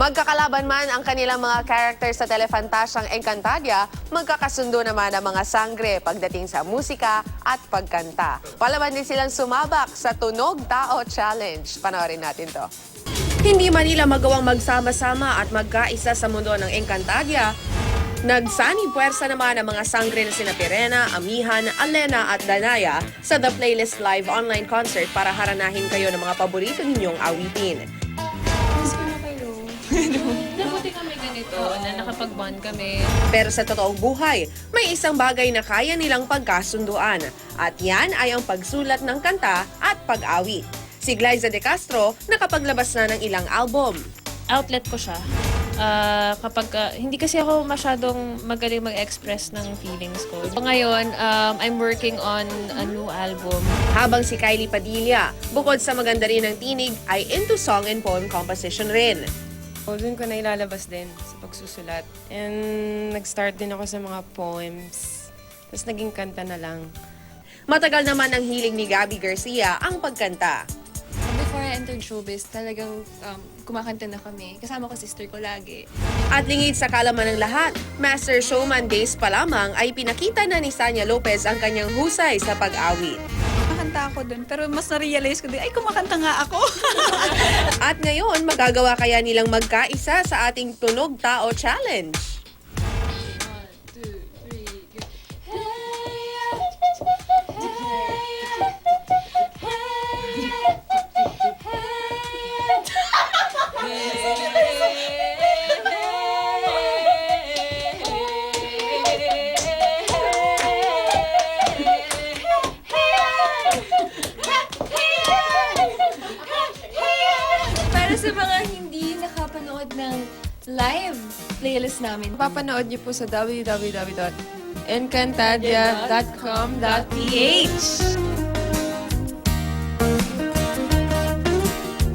Magkakalaban man ang kanilang mga character sa telefantasyang Encantadia, magkakasundo naman ang mga sangre pagdating sa musika at pagkanta. Palaban din silang sumabak sa Tunog Tao Challenge. Panoorin natin to. Hindi man nila magawang magsama-sama at magkaisa sa mundo ng Encantadia, nagsanib puwersa naman ang mga sangre na sina Pirena, Amihan, Alena at Danaya sa The Playlist Live online concert para haranahin kayo ng mga paborito ninyong awitin. Nabuti kami ganito, na nakapag-bond kami. Pero sa totoong buhay, may isang bagay na kaya nilang pagkasunduan. At yan ay ang pagsulat ng kanta at pag-awit. Si Glyza De Castro nakapaglabas na ng ilang album. Outlet ko siya. Hindi kasi ako masyadong magaling mag-express ng feelings ko. So ngayon, I'm working on a new album. Habang si Kylie Padilla, bukod sa maganda rin ng tinig, ay into song and poem composition rin. Doon ko na ilalabas din sa pagsusulat. And nag-start din ako sa mga poems. Tapos naging kanta na lang. Matagal naman ang hiling ni Gabby Garcia ang pagkanta. Before I entered showbiz, talagang kumakanta na kami. Kasama ko sister ko lagi. At lingid sa kalaman ng lahat, Master Showman days pa lamang ay pinakita na ni Sanya Lopez ang kanyang husay sa pag-awit. Kumakanta ako dun, pero mas na-realize ko din, ay kumakanta nga ako. At ngayon, magagawa kaya nilang magkaisa sa ating Tunog Tao Challenge. Para sa mga hindi nakapanood ng live playlist namin, Papanood niyo po sa www.encantadia.com.ph